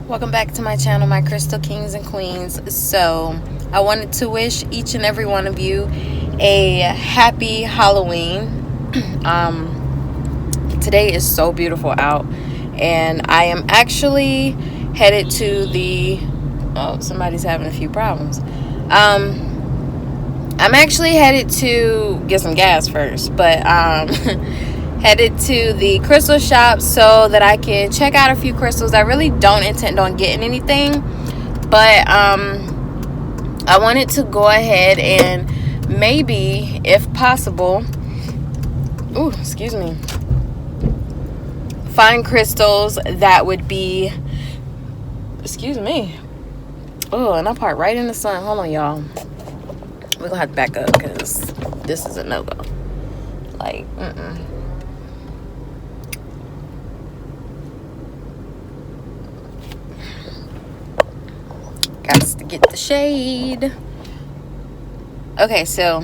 Welcome back to my channel, my crystal kings and queens. So I wanted to wish each and every one of you a happy Halloween. Today is so beautiful out, and I am actually headed to the somebody's having a few problems. I'm actually headed to get some gas first, but headed to the crystal shop so that I can check out a few crystals. I really don't intend on getting anything, but I wanted to go ahead and maybe, if possible, find crystals that would be, and I parked right in the sun. Hold on, y'all. We're gonna have to back up because this is a no-go. Got to get the shade. Okay, so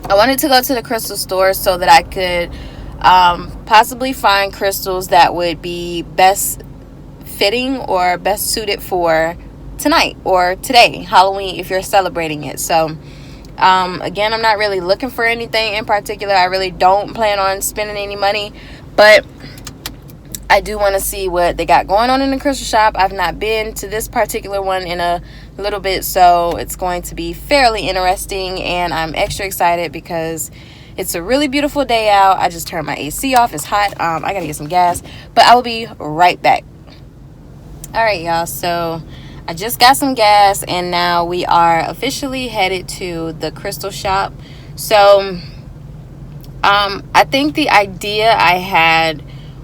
I wanted to go to the crystal store so that I could possibly find crystals that would be best fitting or best suited for tonight or today, Halloween, if you're celebrating it. So again, I'm not really looking for anything in particular. I really don't plan on spending any money, but I do want to see what they got going on in the crystal shop. I've not been to this particular one in a little bit, so it's going to be fairly interesting, and I'm extra excited because it's a really beautiful day out. I just turned my AC off. It's hot. I gotta get some gas, but I will be right back. All right, y'all, so I just got some gas, and now we are officially headed to the crystal shop. So I think the idea I had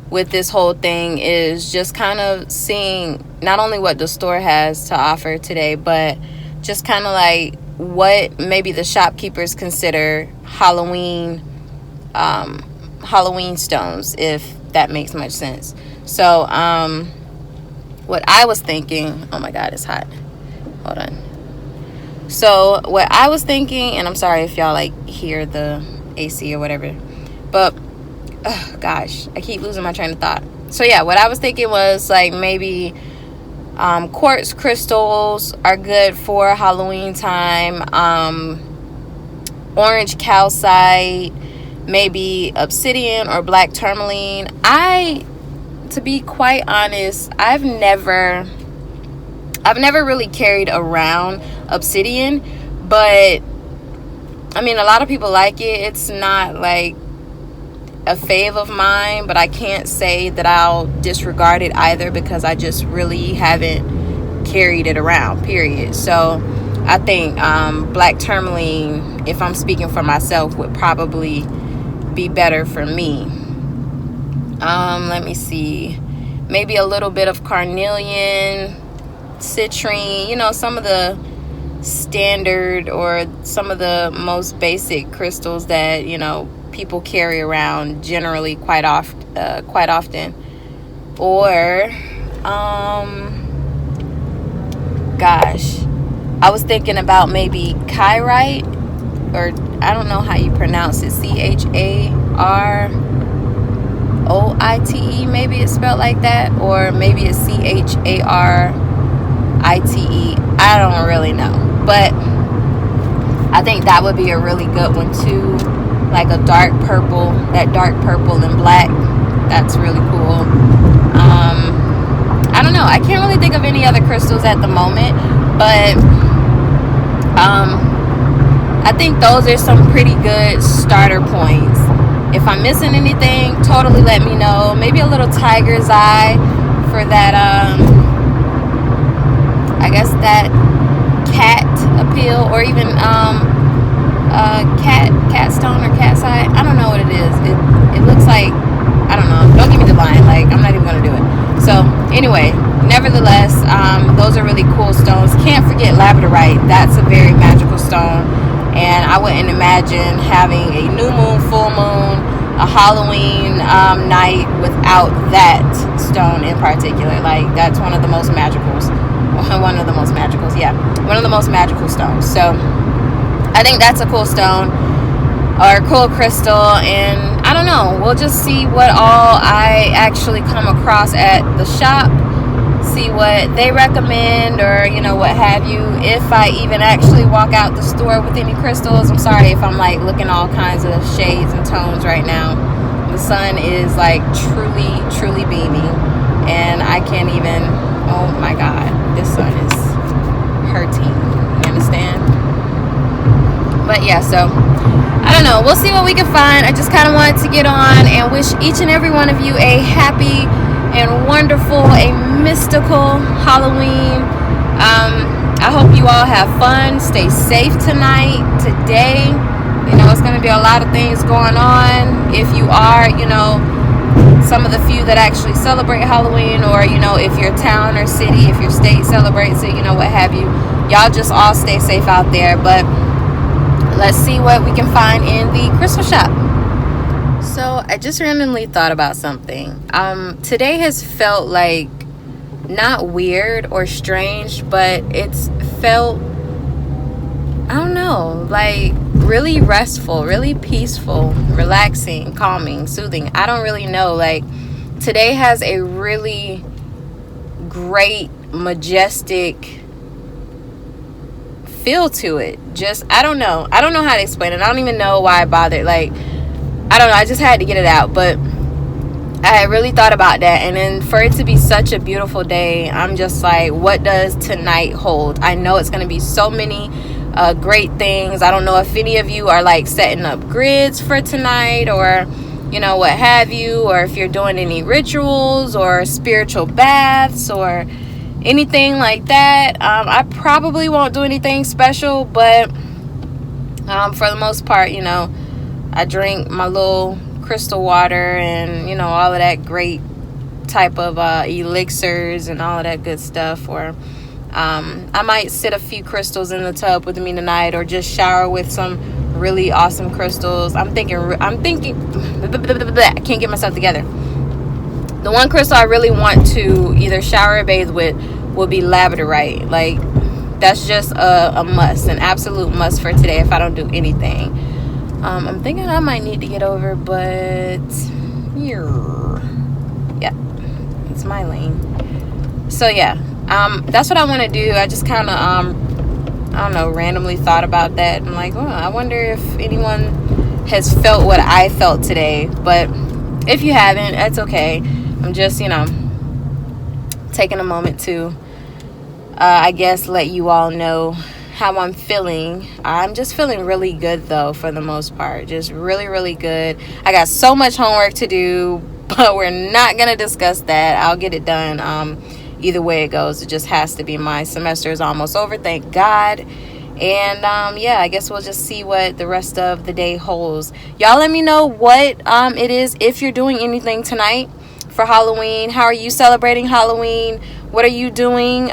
with this whole thing is just kind of seeing not only what the store has to offer today, but just kind of like what maybe the shopkeepers consider Halloween stones, if that makes much sense. So what I was thinking, oh my god, it's hot, hold on. So what I was thinking, and I'm sorry if y'all like hear the AC or whatever, but gosh, I keep losing my train of thought. So yeah, what I was thinking was like maybe quartz crystals are good for Halloween time. Orange calcite, maybe obsidian or black tourmaline. To be quite honest, I've never really carried around obsidian, but I mean, a lot of people like it. It's not like a fave of mine, but I can't say that I'll disregard it either because I just really haven't carried it around, period. So I think black tourmaline, if I'm speaking for myself, would probably be better for me. Let me see, maybe a little bit of carnelian, citrine, some of the standard or some of the most basic crystals that people carry around generally quite often. Or gosh, I was thinking about maybe chirite, or I don't know how you pronounce it, CHAROITE, maybe it's spelled like that, or maybe it's CHARITE. I don't really know, but I think that would be a really good one too, like a dark purple and black. That's really cool. I don't know, I can't really think of any other crystals at the moment, but I think those are some pretty good starter points. If I'm missing anything, totally let me know. Maybe a little tiger's eye for that I guess that cat appeal, or even cat stone or cat's eye. I don't know what it is. It looks like, I don't know. Don't give me the line. Like, I'm not even gonna do it. So anyway, nevertheless, those are really cool stones. Can't forget labradorite. That's a very magical stone, and I wouldn't imagine having a new moon, full moon, a Halloween night without that stone in particular. Like, that's one of the most magicals. One of the most magical stones. So I think that's a cool stone or a cool crystal, and I don't know. We'll just see what all I actually come across at the shop. See what they recommend, or what have you. If I even actually walk out the store with any crystals. I'm sorry if I'm like looking all kinds of shades and tones right now. The sun is like truly beaming, and I can't even. Oh my God, this sun is hurting. You understand? But yeah, so I don't know. We'll see what we can find. I just kind of wanted to get on and wish each and every one of you a happy and wonderful, a mystical Halloween. I hope you all have fun. Stay safe tonight, today. It's going to be a lot of things going on. If you are, some of the few that actually celebrate Halloween, or, if your town or city, if your state celebrates it, what have you. Y'all just all stay safe out there. But let's see what we can find in the crystal shop. So I just randomly thought about something. Today has felt like not weird or strange, but it's felt, I don't know, like really restful, really peaceful, relaxing, calming, soothing. I don't really know. Like today has a really great, majestic feel to it. Just, I don't know how to explain it. I don't even know why I bothered. Like, I don't know. I just had to get it out. But I really thought about that. And then for it to be such a beautiful day, I'm just like, what does tonight hold? I know it's going to be so many great things. I don't know if any of you are like setting up grids for tonight, or, what have you. Or if you're doing any rituals or spiritual baths or anything like that. I probably won't do anything special. But for the most part, I drink my little crystal water and, all of that great type of elixirs and all of that good stuff. Or I might sit a few crystals in the tub with me tonight, or just shower with some really awesome crystals. I'm thinking, I can't get myself together. The one crystal I really want to either shower or bathe with will be labradorite. Like, that's just a must, an absolute must for today if I don't do anything. I'm thinking I might need to get over, but yeah, it's my lane. So yeah, that's what I want to do. I just kind of I don't know, randomly thought about that. I'm like, oh, I wonder if anyone has felt what I felt today. But if you haven't, that's okay. I'm just taking a moment to I guess let you all know how I'm feeling. I'm just feeling really good though, for the most part. Just really good. I got so much homework to do, but we're not gonna discuss that. I'll get it done either way it goes. It just has to be. My semester is almost over, thank God. And yeah, I guess we'll just see what the rest of the day holds. Y'all let me know what it is, if you're doing anything tonight for Halloween. How are you celebrating Halloween? What are you doing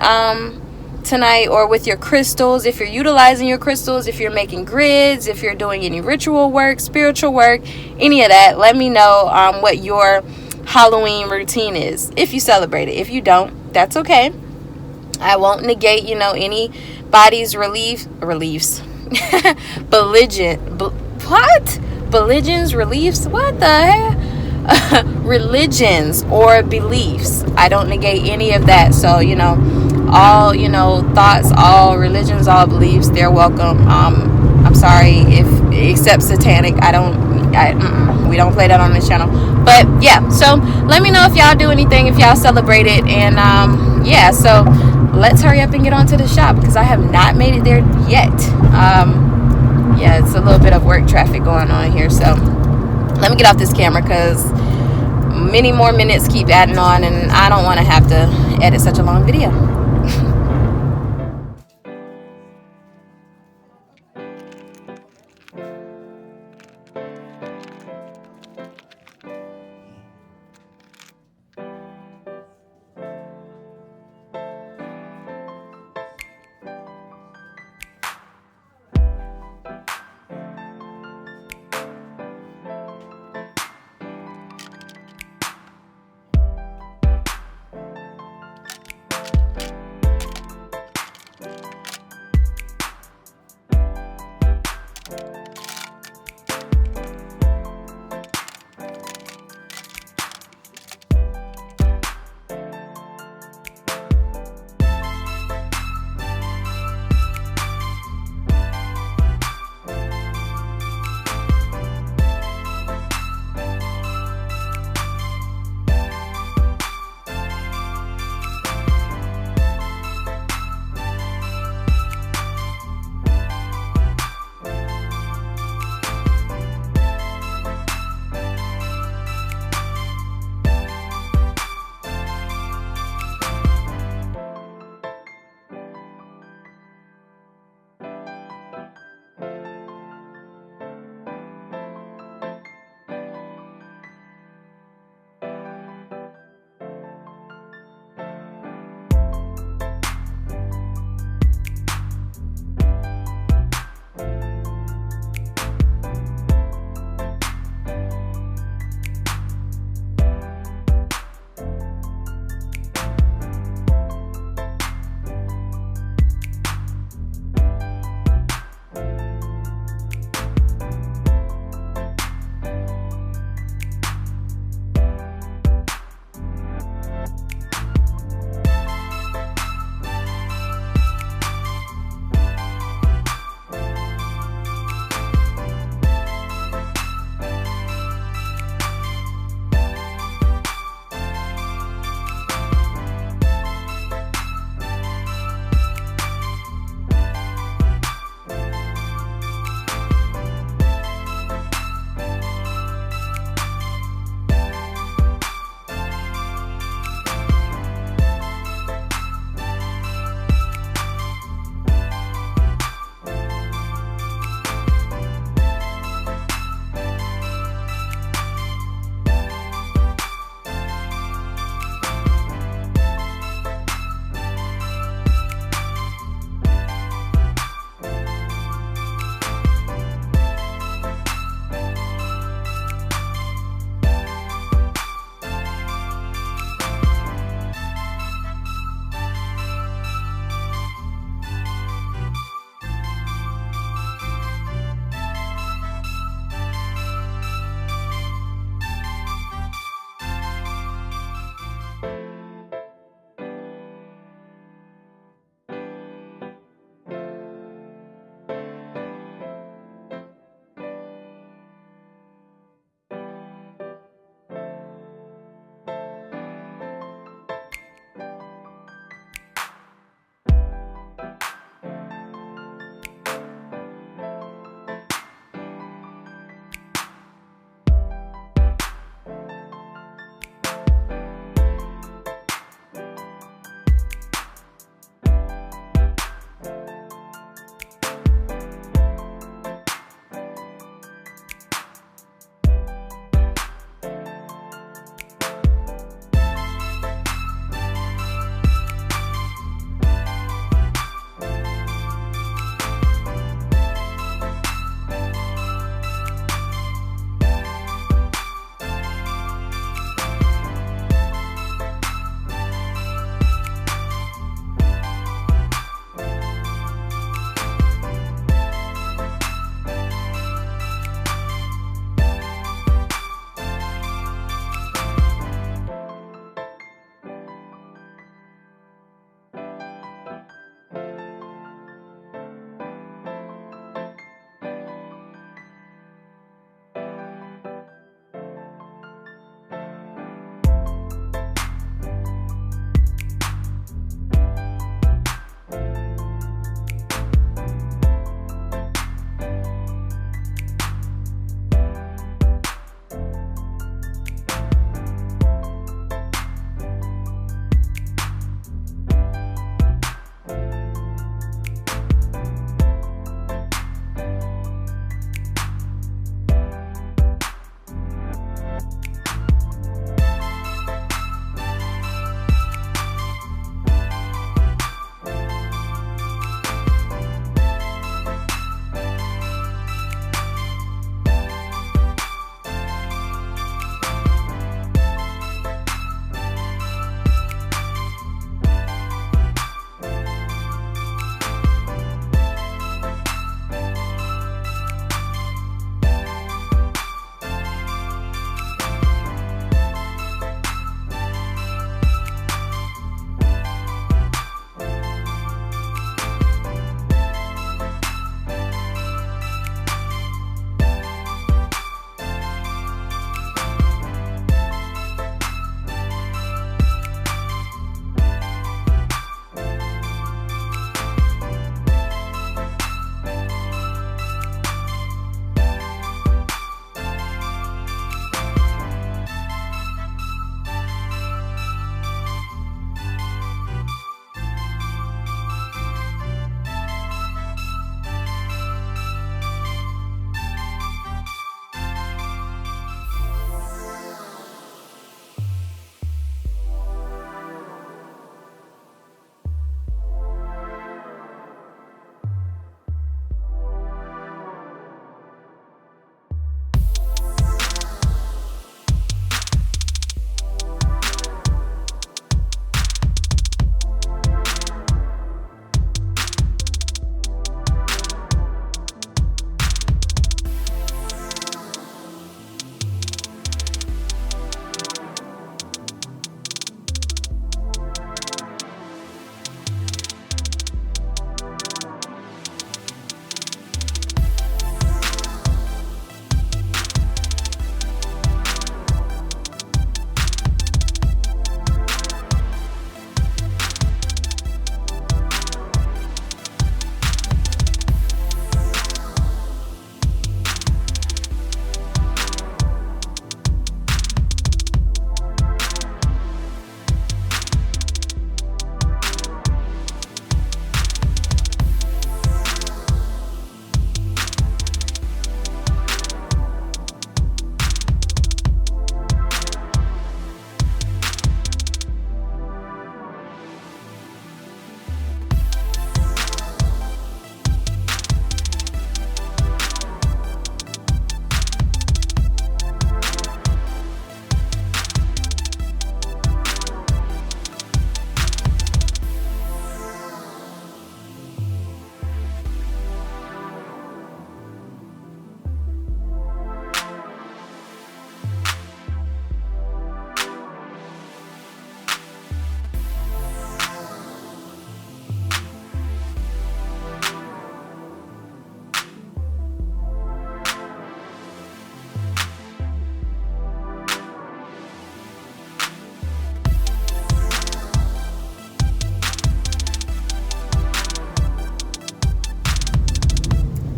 tonight, or with your crystals? If you're utilizing your crystals, if you're making grids, if you're doing any ritual work, spiritual work, any of that, let me know what your Halloween routine is, if you celebrate it. If you don't, that's okay. I won't negate anybody's beliefs religion's reliefs, what the hell? Religions or beliefs. I don't negate any of that. So all thoughts, all religions, all beliefs, they're welcome. I'm sorry if, except satanic, we don't play that on this channel. But yeah, so let me know if y'all do anything, if y'all celebrate it. And yeah, so let's hurry up and get on to the shop, because I have not made it there yet. Yeah, it's a little bit of work traffic going on here, so let me get off this camera, because many more minutes keep adding on, and I don't want to have to edit such a long video.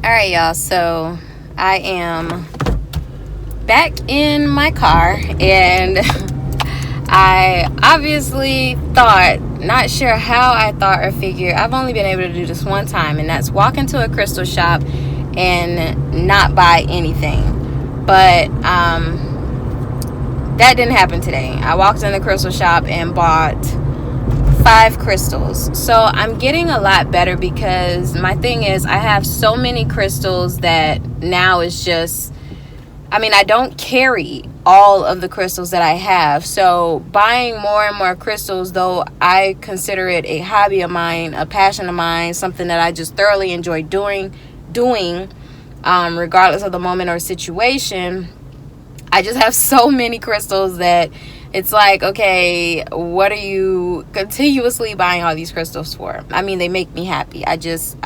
All right, y'all. So I am back in my car, and I obviously thought, not sure how I thought or figured, I've only been able to do this one time, and that's walk into a crystal shop and not buy anything. But that didn't happen today. I walked in the crystal shop and bought 5 crystals. So I'm getting a lot better, because my thing is, I have so many crystals that now it's just, I don't carry all of the crystals that I have. So buying more and more crystals, though I consider it a hobby of mine, a passion of mine, something that I just thoroughly enjoy doing, regardless of the moment or situation, I just have so many crystals that it's like, okay, what are you continuously buying all these crystals for? They make me happy. I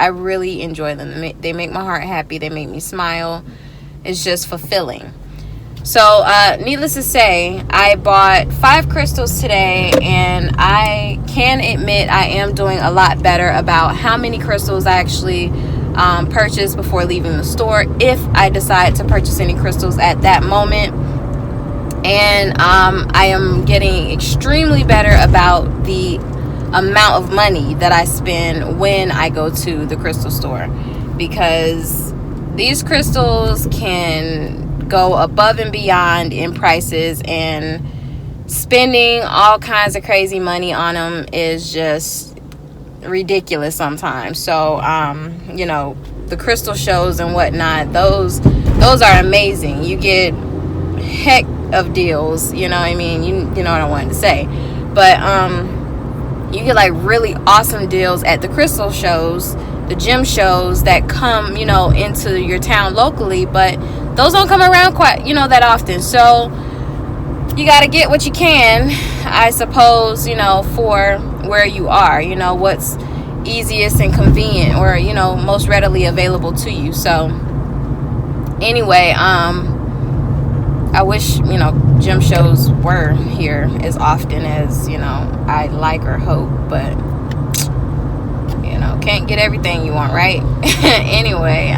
really enjoy them. They make my heart happy. They make me smile. It's just fulfilling. So, needless to say, I bought 5 crystals today, and I can admit I am doing a lot better about how many crystals I actually purchase before leaving the store, if I decide to purchase any crystals at that moment. And I am getting extremely better about the amount of money that I spend when I go to the crystal store, because these crystals can go above and beyond in prices, and spending all kinds of crazy money on them is just ridiculous sometimes. So the crystal shows and whatnot, those are amazing. You get heck of deals, you know what I mean? You know what I wanted to say. But you get like really awesome deals at the crystal shows, the gem shows that come, into your town locally, but those don't come around quite, that often. So you got to get what you can, I suppose, for where you are, what's easiest and convenient, or, most readily available to you. So anyway, I wish, gem shows were here as often as, I like or hope, but, can't get everything you want, right? Anyway,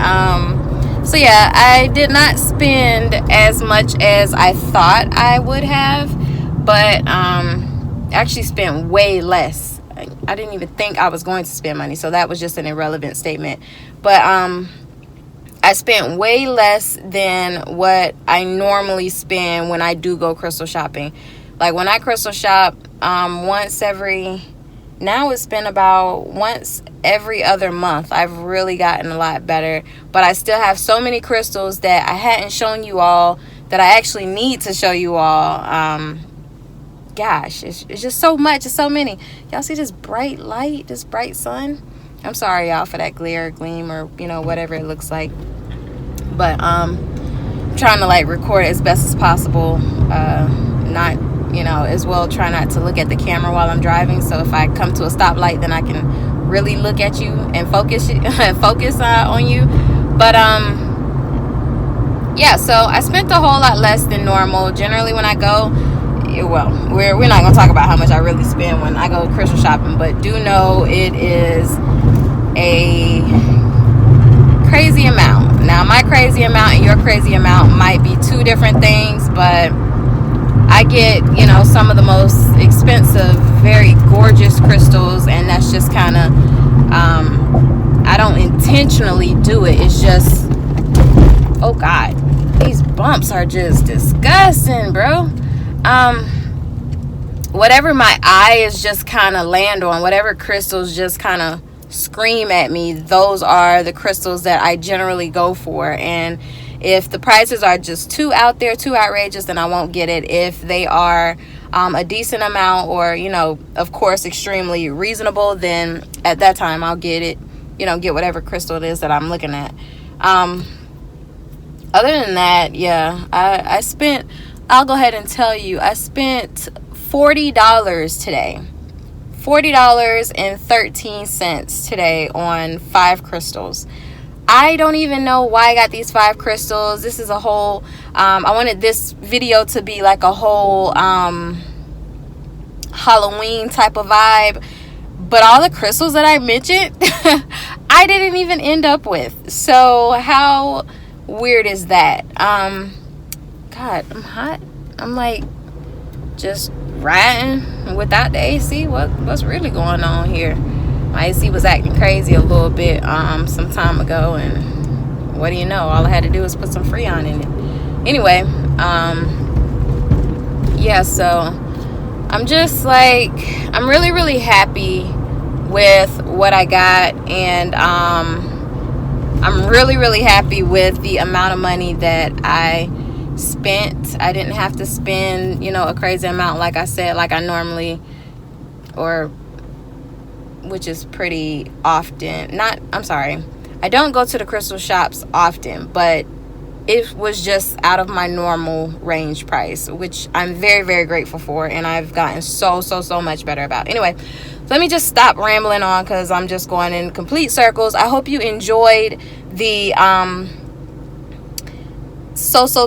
so yeah, I did not spend as much as I thought I would have, but, actually spent way less. I didn't even think I was going to spend money, so that was just an irrelevant statement. But, I spent way less than what I normally spend when I do go crystal shopping. Like when I crystal shop, now it's been about once every other month. I've really gotten a lot better, but I still have so many crystals that I hadn't shown you all, that I actually need to show you all. Gosh, it's just so much. It's so many. Y'all see this bright light, this bright sun? I'm sorry, y'all, for that glare, gleam, or, whatever it looks like. But I'm trying to, record as best as possible. Not, as well, try not to look at the camera while I'm driving. So if I come to a stoplight, then I can really look at you and focus on you. But, yeah, so I spent a whole lot less than normal. Generally, when I go, we're not going to talk about how much I really spend when I go crystal shopping, but do know it is a crazy amount. Now, my crazy amount and your crazy amount might be 2 different things, but I get, some of the most expensive, very gorgeous crystals, and that's just kind of, I don't intentionally do it. It's just, oh God, these bumps are just disgusting, bro. Whatever my eyes just kind of land on, whatever crystals just kind of scream at me, those are the crystals that I generally go for. And if the prices are just too out there, too outrageous, then I won't get it. If they are a decent amount, or of course extremely reasonable, then at that time I'll get it, get whatever crystal it is that I'm looking at. Other than that, yeah, I'll go ahead and tell you, I spent $40 today. $40.13 today on 5 crystals. I don't even know why I got these 5 crystals. This is a whole, I wanted this video to be like a whole Halloween type of vibe. But all the crystals that I mentioned, I didn't even end up with. So how weird is that? God, I'm hot. I'm like just riding without the AC. What's really going on here? My AC was acting crazy a little bit some time ago, and what do you know? All I had to do was put some Freon in it. Anyway, yeah, so I'm just like, I'm really happy with what I got, and I'm really happy with the amount of money that I spent. I didn't have to spend, a crazy amount, like I said, like I normally, or which is pretty often. I don't go to the crystal shops often, but it was just out of my normal range price, which I'm very grateful for, and I've gotten so much better about. Anyway, let me just stop rambling on because I'm just going in complete circles. I hope you enjoyed the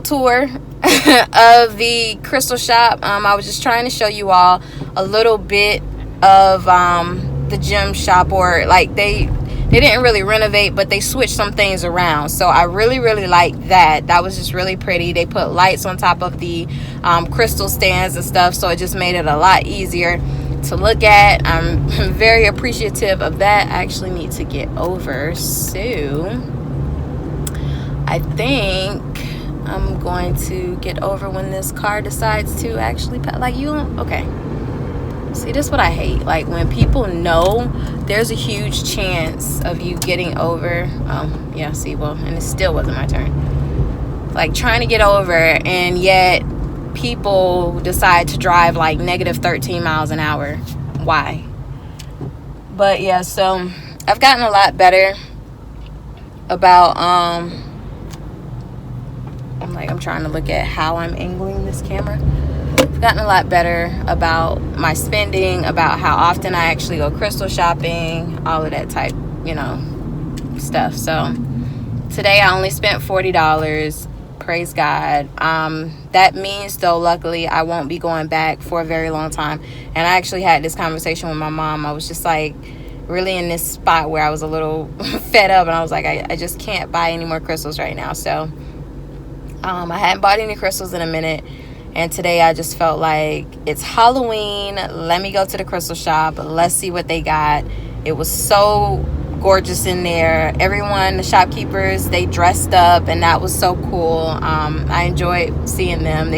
tour of the crystal shop. I was just trying to show you all a little bit of the gem shop, or like they didn't really renovate, but they switched some things around. So I really like that. That was just really pretty. They put lights on top of the crystal stands and stuff, so it just made it a lot easier to look at. I'm very appreciative of that. I actually need to get over, so I think I'm going to get over when this car decides to actually okay. See, this is what I hate. Like when people know there's a huge chance of you getting over. Yeah, see, and it still wasn't my turn. Like trying to get over, and yet people decide to drive like negative 13 miles an hour. Why? But yeah, so I've gotten a lot better about I'm trying to look at how I'm angling this camera. I've gotten a lot better about my spending, about how often I actually go crystal shopping, all of that type, stuff. So today I only spent $40. Praise God. That means, though, luckily I won't be going back for a very long time. And I actually had this conversation with my mom. I was just like really in this spot where I was a little fed up, and I was like, I just can't buy any more crystals right now. So I hadn't bought any crystals in a minute, and today I just felt like it's Halloween. Let me go to the crystal shop. Let's see what they got. It was so gorgeous in there. Everyone, the shopkeepers, they dressed up, and that was so cool. I enjoyed seeing them.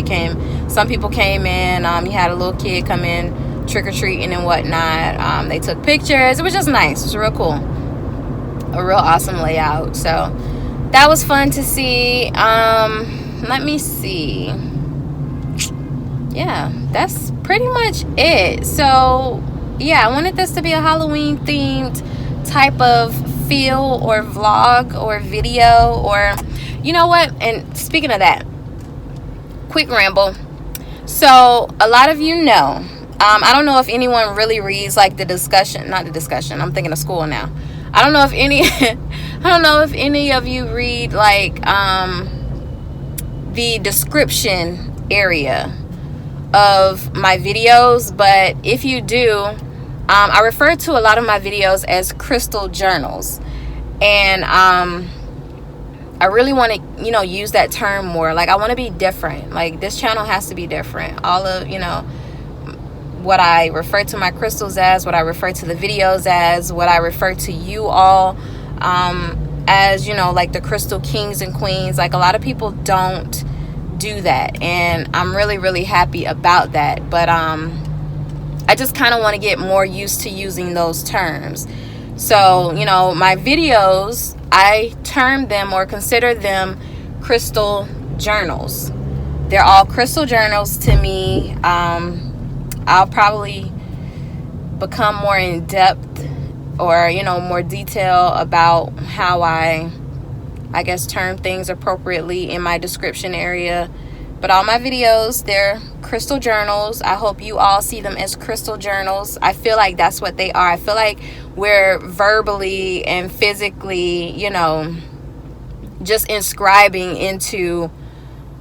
Some people came in. You had a little kid come in trick-or-treating and whatnot. They took pictures. It was just nice. It was real cool. A real awesome layout. So that was fun to see. Let me see. Yeah, that's pretty much it. So yeah, I wanted this to be a Halloween themed type of feel or vlog or video, or you know what, and speaking of that, quick ramble. So a lot of you know, I don't know if anyone really reads like not the discussion, I'm thinking of school now. I don't know if any of you read like the description area of my videos, but if you do, I refer to a lot of my videos as crystal journals, and I really want to use that term more. Like I want to be different. Like this channel has to be different. All of what I refer to my crystals as, what I refer to the videos as, what I refer to you all as, like the crystal kings and queens. Like a lot of people don't do that, and I'm really happy about that. But I just kind of want to get more used to using those terms. So my videos, I term them or consider them crystal journals. They're all crystal journals to me. I'll probably become more in depth or more detail about how I guess term things appropriately in my description area. But all my videos, they're crystal journals. I hope you all see them as crystal journals. I feel like that's what they are. I feel like we're verbally and physically, just inscribing into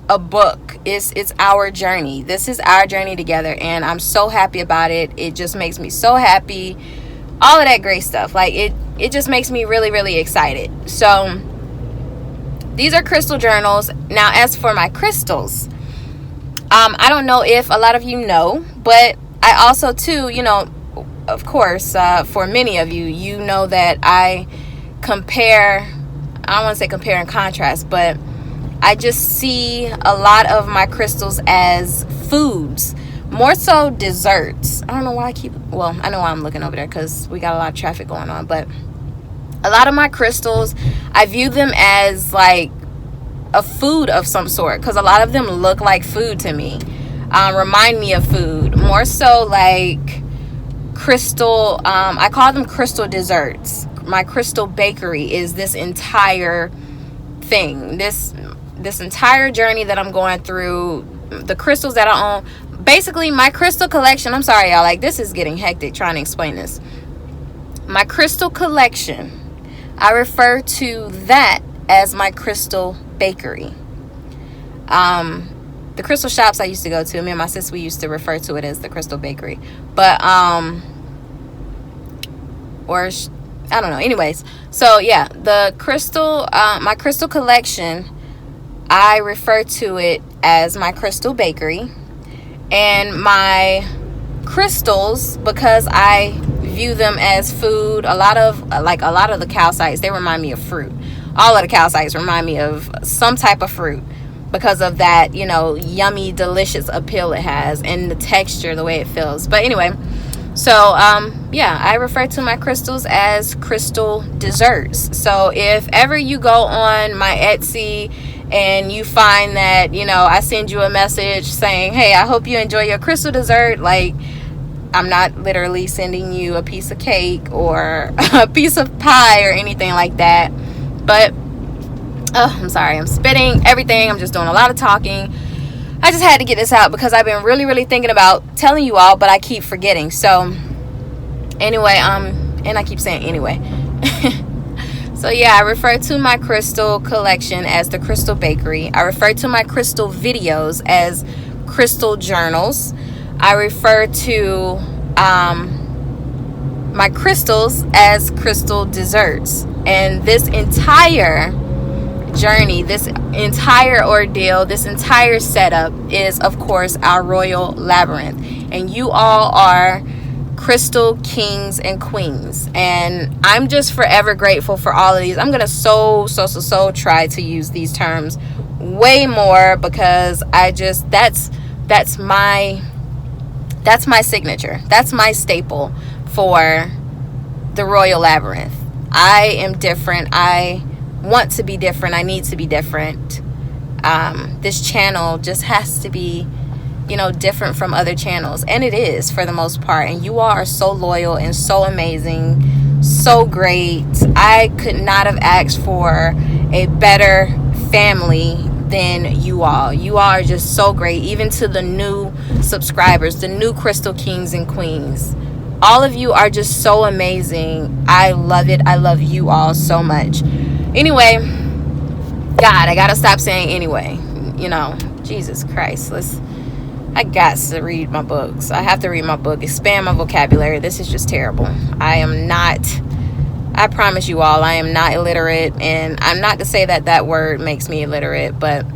a book. It's our journey. This is our journey together, and I'm so happy about it. It just makes me so happy all of that great stuff. Like it just makes me really, really excited. So these are crystal journals. Now, as for my crystals, I don't know if a lot of you know, but I also too, of course, for many of you, you know that I don't want to say compare and contrast, but I just see a lot of my crystals as foods, more so desserts. I don't know why I know why I'm looking over there, because we got a lot of traffic going on, but a lot of my crystals, I view them as like a food of some sort, because a lot of them look like food to me, remind me of food, more so like crystal, I call them crystal desserts. My crystal bakery is this entire thing, this entire journey that I'm going through, the crystals that I own, basically my crystal collection. I'm sorry, y'all, like this is getting hectic trying to explain this. My crystal collection, I refer to that as my crystal bakery. The crystal shops I used to go to, me and my sister, we used to refer to it as the crystal bakery, but I don't know. Anyways, so yeah, the crystal, my crystal collection, I refer to it as my crystal bakery. And my crystals, because I view them as food, a lot of the calcites, they remind me of fruit. All of the calcites remind me of some type of fruit because of that, yummy, delicious appeal it has, and the texture, the way it feels. But anyway, so yeah, I refer to my crystals as crystal desserts. So if ever you go on my Etsy and you find that, I send you a message saying, hey, I hope you enjoy your crystal dessert, like, I'm not literally sending you a piece of cake or a piece of pie or anything like that. But I'm sorry, I'm spitting everything, I'm just doing a lot of talking. I just had to get this out because I've been really, really thinking about telling you all, but I keep forgetting. So anyway, and I keep saying anyway. So yeah, I refer to my crystal collection as the crystal bakery. I refer to my crystal videos as crystal journals. I refer to my crystals as crystal desserts. And this entire journey, this entire ordeal, this entire setup is, of course, our Royal Labyrinth. And you all are crystal kings and queens, and I'm just forever grateful for all of these. I'm gonna so try to use these terms way more, because I just that's my signature, that's my staple for the Royal Labyrinth. I am different, I want to be different, I need to be different. This channel just has to be different from other channels, and it is for the most part. And you all are so loyal and so amazing, so great. I could not have asked for a better family than you all. You all are just so great, even to the new subscribers, the new crystal kings and queens. All of you are just so amazing. I love it. I love you all so much. Anyway, God, I gotta stop saying anyway. Jesus Christ, I got to read my books. I have to read my book, expand my vocabulary. This is just terrible. I promise you all, I am not illiterate, and I'm not to say that word makes me illiterate, but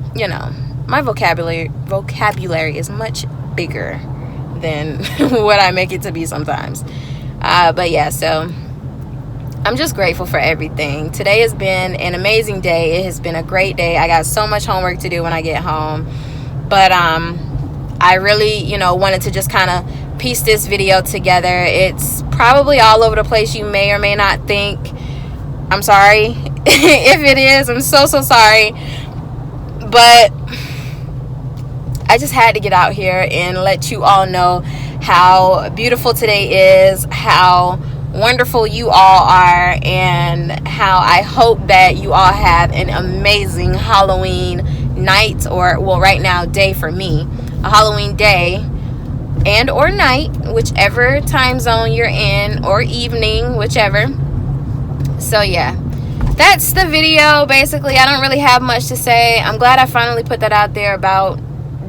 my vocabulary is much bigger than what I make it to be sometimes. But yeah, so I'm just grateful for everything. Today has been an amazing day. It has been a great day. I got so much homework to do when I get home, but I really, wanted to just kind of piece this video together. It's probably all over the place. You may or may not think. I'm sorry if it is. I'm so sorry. But I just had to get out here and let you all know how beautiful today is, how wonderful you all are, and how I hope that you all have an amazing Halloween night, or right now day for me, a Halloween day and or night, whichever time zone you're in, or evening, whichever. So yeah, that's the video. Basically, I don't really have much to say. I'm glad I finally put that out there about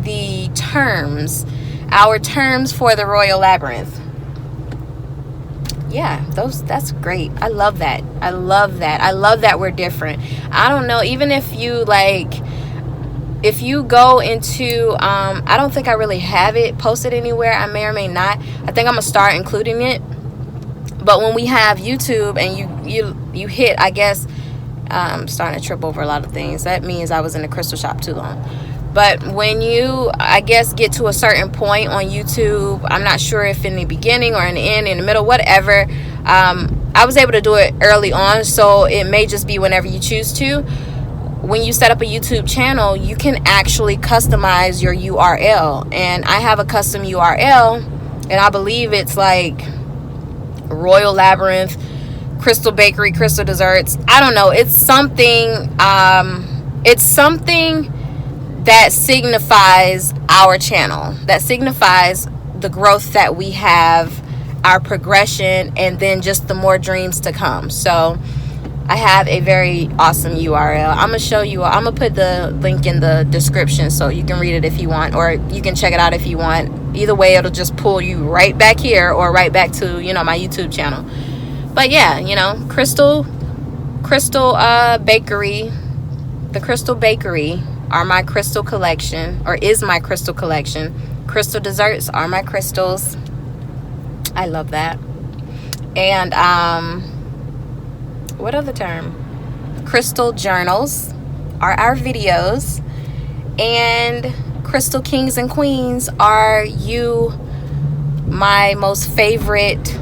the terms, our terms for the Royal Labyrinth. yeah, that's great. I love that. I love that we're different. I don't know, even if you like, if you go into I don't think I really have it posted anywhere. I may or may not. I think I'm gonna start including it. But when we have YouTube and you hit, I guess, I'm starting to trip over a lot of things. That means I was in the crystal shop too long. But when you, I guess, get to a certain point on YouTube, I'm not sure if in the beginning or in the end, in the middle, whatever, I was able to do it early on, so it may just be whenever you choose to. When you set up a YouTube channel, you can actually customize your URL. And I have a custom URL, and I believe it's like RoyaLLabyrinth, Crystal Bakery, Crystal Desserts. I don't know. It's something that signifies our channel, that signifies the growth that we have, our progression, and then just the more dreams to come. So I have a very awesome URL. I'm gonna show you. I'm gonna put the link in the description so you can read it if you want, or you can check it out if you want. Either way, it'll just pull you right back here or right back to, you know, my YouTube channel. But yeah, you know, Crystal Bakery, the Crystal Bakery are my crystal collection, or is my crystal collection. Crystal Desserts are my crystals. I love that. And what other term? Crystal Journals are our videos. And Crystal Kings and Queens are you, my most favorite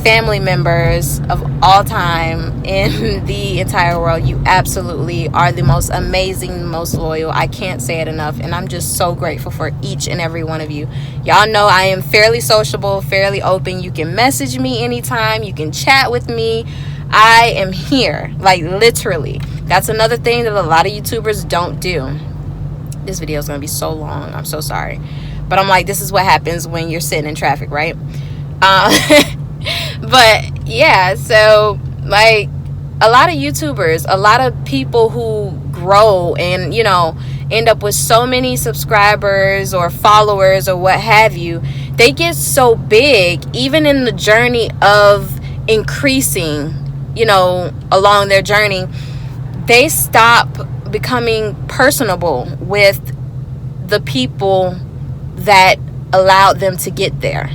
family members of all time in the entire world. You absolutely are the most amazing, most loyal. I can't say it enough, and I'm just so grateful for each and every one of you. Y'all know I am fairly sociable, fairly open. You can message me anytime, you can chat with me. I am here, like literally. That's another thing that a lot of YouTubers don't do. This video is gonna be so long, I'm so sorry, but I'm like, this is what happens when you're sitting in traffic, right? But yeah, so like a lot of YouTubers, a lot of people who grow and, you know, end up with so many subscribers or followers or what have you, they get so big, even in the journey of increasing, you know, along their journey, they stop becoming personable with the people that allowed them to get there.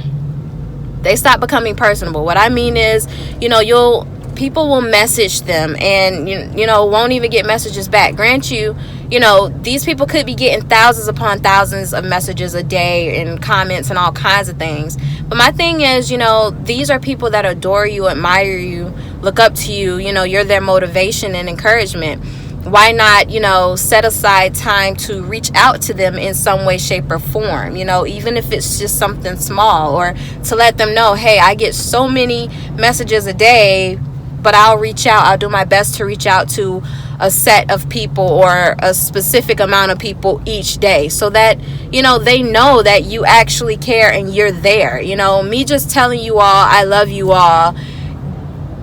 They stop becoming personable. What I mean is, you know, people will message them and you know, won't even get messages back. Grant you, you know, these people could be getting thousands upon thousands of messages a day and comments and all kinds of things. But my thing is, you know, these are people that adore you, admire you, look up to you. You know, you're their motivation and encouragement. Why not, you know, set aside time to reach out to them in some way, shape, or form, you know, even if it's just something small, or to let them know, hey, I get so many messages a day, but I'll reach out. I'll do my best to reach out to a set of people or a specific amount of people each day, so that, you know that you actually care and you're there. You know, me just telling you all I love you all,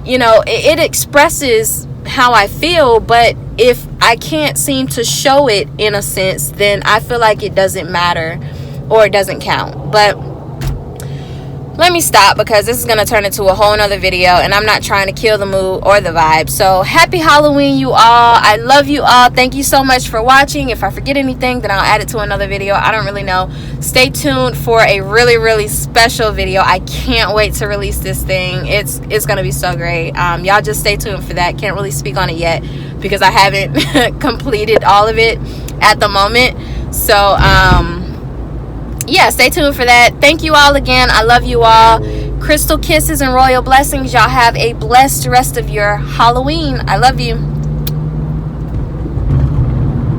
you know, it expresses how I feel, but if I can't seem to show it in a sense, then I feel like it doesn't matter or it doesn't count. But let me stop, because this is going to turn into a whole nother video, and I'm not trying to kill the mood or the vibe. So happy Halloween, you all. I love you all. Thank you so much for watching. If I forget anything, then I'll add it to another video. I don't really know. Stay tuned for a really, really special video. I can't wait to release this thing. It's going to be so great. Y'all just stay tuned for that. Can't really speak on it yet because I haven't completed all of it at the moment. So, yeah, stay tuned for that. Thank you all again. I love you all. Crystal kisses and royal blessings. Y'all have a blessed rest of your Halloween. I love you.